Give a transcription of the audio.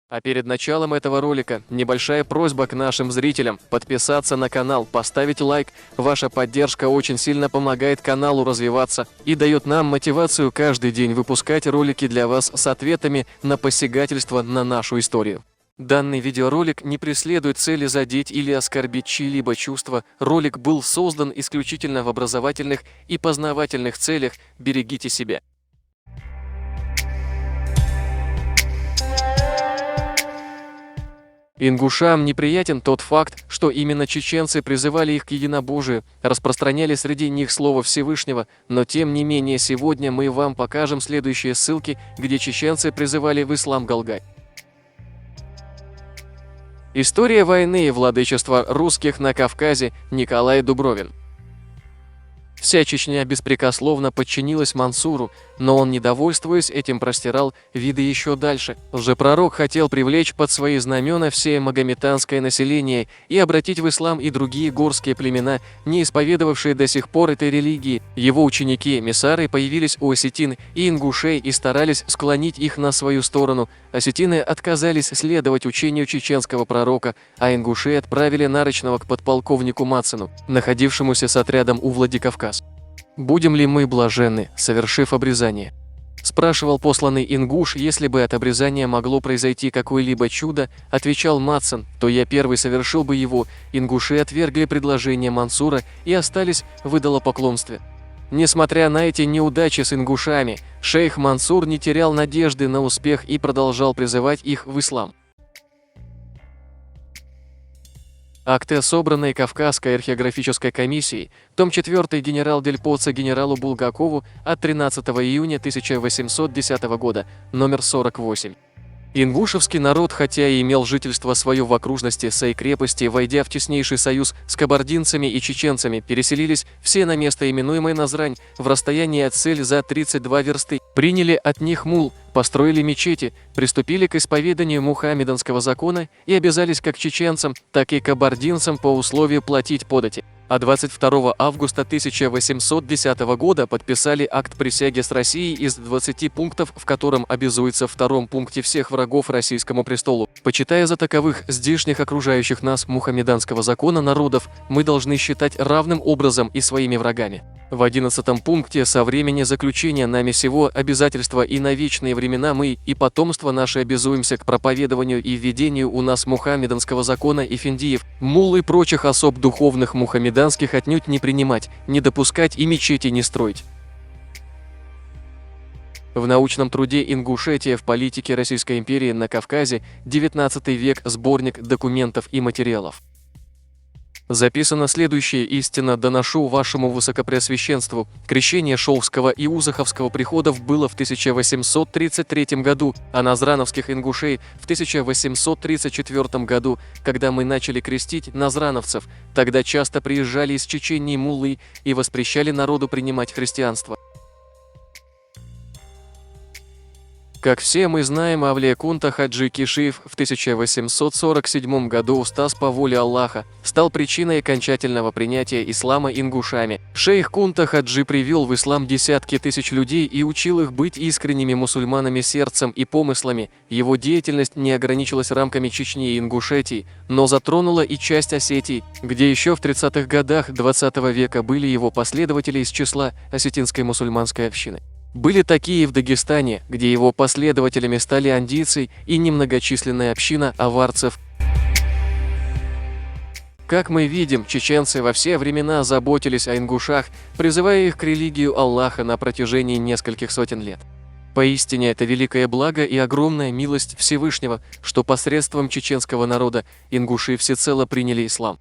А перед началом этого ролика небольшая просьба к нашим зрителям подписаться на канал, поставить лайк. Ваша поддержка очень сильно помогает каналу развиваться и дает нам мотивацию каждый день выпускать ролики для вас с ответами на посягательство на нашу историю. Данный видеоролик не преследует цели задеть или оскорбить чьи-либо чувства. Ролик был создан исключительно в образовательных и познавательных целях. Берегите себя. Ингушам неприятен тот факт, что именно чеченцы призывали их к единобожию, распространяли среди них слово Всевышнего, но тем не менее сегодня мы вам покажем следующие ссылки, где чеченцы призывали в ислам Галгай. История войны и владычества русских на Кавказе. Николай Дубровин. Вся Чечня беспрекословно подчинилась Мансуру, но он, недовольствуясь этим, простирал виды еще дальше. Лжепророк хотел привлечь под свои знамена все магометанское население и обратить в ислам и другие горские племена, не исповедовавшие до сих пор этой религии. Его ученики-эмиссары появились у осетин и ингушей и старались склонить их на свою сторону. Осетины отказались следовать учению чеченского пророка, а ингушей отправили нарочного к подполковнику Мацину, находившемуся с отрядом у Владикавказа. «Будем ли мы блаженны, совершив обрезание?» – спрашивал посланный ингуш. «Если бы от обрезания могло произойти какое-либо чудо, – отвечал Мацин, – то я первый совершил бы его». Ингуши отвергли предложение Мансура и остались в идолопоклонстве. Несмотря на эти неудачи с ингушами, шейх Мансур не терял надежды на успех и продолжал призывать их в ислам. Акты, собранные Кавказской археографической комиссией, том 4, генерал Дель Поццо генералу Булгакову от 13 июня 1810 года, номер 48. Ингушевский народ, хотя и имел жительство свое в окружности сей крепости, войдя в теснейший союз с кабардинцами и чеченцами, переселились все на место, именуемое Назрань, в расстоянии от Цель за 32 версты, приняли от них мул, построили мечети, приступили к исповеданию мухаммеданского закона и обязались как чеченцам, так и кабардинцам по условию платить подати. А 22 августа 1810 года подписали акт присяги с Россией из 20 пунктов, в котором обязуется в втором пункте всех врагов российскому престолу, почитая за таковых здешних окружающих нас мухаммеданского закона народов, мы должны считать равным образом и своими врагами. В 11 пункте со времени заключения нами сего обязательства и на вечные времена мы и потомство наше обязуемся к проповедованию и введению у нас мухаммеданского закона эфендиев, мулл и прочих особ духовных мухаммеданских отнюдь не принимать, не допускать и мечети не строить. В научном труде «Ингушетия в политике Российской империи на Кавказе», 19 век, сборник документов и материалов. Записано следующее: «Истинно доношу вашему высокопреосвященству. Крещение Шолжского и Узаховского приходов было в 1833 году, а назрановских ингушей в 1834 году, когда мы начали крестить назрановцев. Тогда часто приезжали из Чечении муллы и воспрещали народу принимать христианство. Как все мы знаем, Авлия Кунта Хаджи Кишиев в 1847 году, устаз по воле Аллаха, стал причиной окончательного принятия ислама ингушами. Шейх Кунта Хаджи привел в ислам десятки тысяч людей и учил их быть искренними мусульманами сердцем и помыслами. Его деятельность не ограничилась рамками Чечни и Ингушетии, но затронула и часть Осетии, где еще в 30-х годах 20 века были его последователи из числа осетинской мусульманской общины. Были такие и в Дагестане, где его последователями стали андийцы и немногочисленная община аварцев. Как мы видим, чеченцы во все времена заботились о ингушах, призывая их к религии Аллаха на протяжении нескольких сотен лет. Поистине это великое благо и огромная милость Всевышнего, что посредством чеченского народа ингуши всецело приняли ислам.